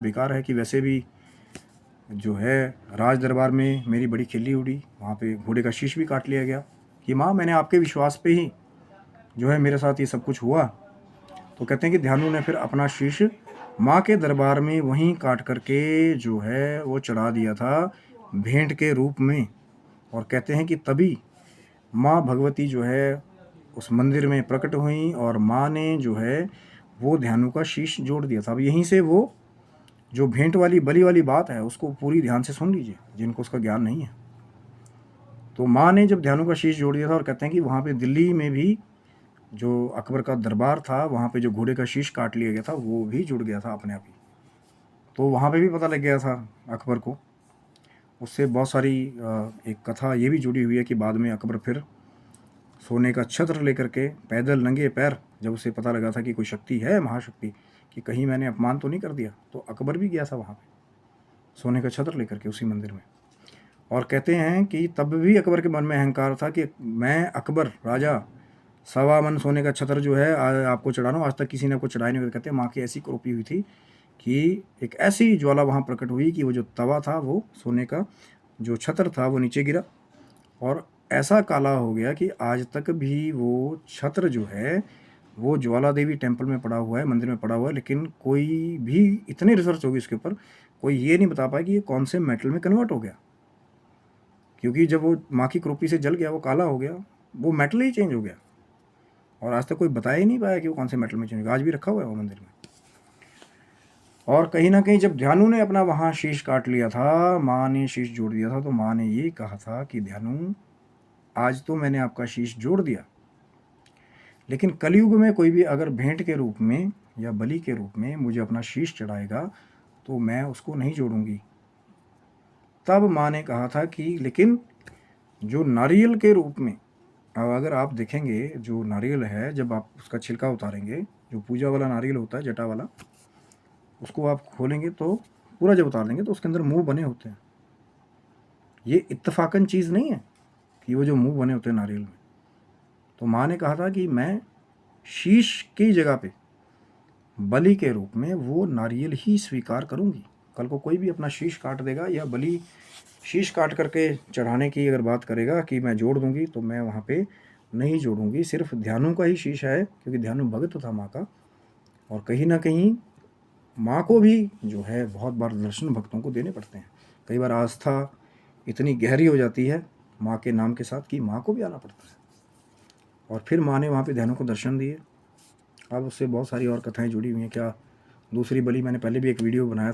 बेकार है कि वैसे भी जो है राज दरबार में मेरी बड़ी खिल्ली उड़ी, वहाँ पे घोड़े का शीश भी काट लिया गया कि माँ मैंने आपके विश्वास पे ही जो है मेरे साथ ये सब कुछ हुआ। तो कहते हैं कि ध्यानु ने फिर अपना शीश माँ के दरबार में वहीं काट करके जो है वो चढ़ा दिया था भेंट के रूप में। और कहते हैं कि तभी माँ भगवती जो है उस मंदिर में प्रकट हुई और माँ ने जो है वो ध्यानु का शीश जोड़ दिया था। अब यहीं से वो जो भेंट वाली बलि वाली बात है उसको पूरी ध्यान से सुन लीजिए जिनको उसका ज्ञान नहीं है। तो माँ ने जब ध्यानु का शीश जोड़ दिया था, और कहते हैं कि वहाँ पे दिल्ली में भी जो अकबर का दरबार था वहाँ पे जो घोड़े का शीश काट लिया गया था वो भी जुड़ गया था अपने आप ही। तो वहाँ पे भी पता लग गया था अकबर को। उससे बहुत सारी एक कथा ये भी जुड़ी हुई है कि बाद में अकबर फिर सोने का छत्र लेकर के पैदल नंगे पैर, जब उसे पता लगा था कि कोई शक्ति है महाशक्ति, कि कहीं मैंने अपमान तो नहीं कर दिया, तो अकबर भी गया था वहाँ पे सोने का छत्र लेकर के उसी मंदिर में। और कहते हैं कि तब भी अकबर के मन में अहंकार था कि मैं अकबर राजा 1.25 मन सोने का छत्र जो है आपको चढ़ाना, आज तक किसी ने आपको चढ़ाई नहीं। कहते हैं माँ की ऐसी क्रोपी हुई थी कि एक ऐसी ज्वाला वहाँ प्रकट हुई कि वो जो तवा था वो सोने का जो छत्र था वो नीचे गिरा और ऐसा काला हो गया कि आज तक भी वो छत्र जो है वो ज्वाला देवी टेम्पल में पड़ा हुआ है, मंदिर में पड़ा हुआ है। लेकिन कोई भी इतनी रिसर्च होगी इसके ऊपर, कोई ये नहीं बता पाया कि ये कौन से मेटल में कन्वर्ट हो गया, क्योंकि जब वो माँ की क्रोपी से जल गया, वो काला हो गया, वो मेटल ही चेंज हो गया। और आज तक कोई बता ही नहीं पाया कि वो कौन से मेटल में चेंज हो गया। आज भी रखा हुआ है वो मंदिर में। और कहीं ना कहीं जब ध्यानु ने अपना वहाँ शीश काट लिया था, माँ ने शीश जोड़ दिया था, तो माँ ने ये कहा था कि ध्यानु आज तो मैंने आपका शीश जोड़ दिया, लेकिन कलयुग में कोई भी अगर भेंट के रूप में या बलि के रूप में मुझे अपना शीश चढ़ाएगा तो मैं उसको नहीं जोड़ूंगी। तब माँ ने कहा था कि लेकिन जो नारियल के रूप में, अब अगर आप देखेंगे जो नारियल है, जब आप उसका छिलका उतारेंगे, जो पूजा वाला नारियल होता है जटा वाला, उसको आप खोलेंगे तो पूरा जब उतार लेंगे तो उसके अंदर मुंह बने होते हैं। ये इत्तफाकन चीज़ नहीं है कि वो जो मुंह बने होते हैं नारियल में। तो माँ ने कहा था कि मैं शीश की जगह पे बलि के रूप में वो नारियल ही स्वीकार करूंगी। कल को कोई भी अपना शीश काट देगा या बलि शीश काट करके चढ़ाने की अगर बात करेगा कि मैं जोड़ दूंगी, तो मैं वहाँ पे नहीं जोड़ूंगी। सिर्फ ध्यानु का ही शीश है, क्योंकि ध्यानु भगत था माँ का। और कहीं ना कहीं माँ को भी जो है बहुत बार दर्शन भक्तों को देने पड़ते हैं। कई बार आस्था इतनी गहरी हो जाती है माँ के नाम के साथ कि माँ को भी आना पड़ता है। और फिर माँ ने वहाँ पे ध्यानु को दर्शन दिए। अब उससे बहुत सारी और कथाएं जुड़ी हुई हैं। क्या दूसरी बलि, मैंने पहले भी एक वीडियो बनाया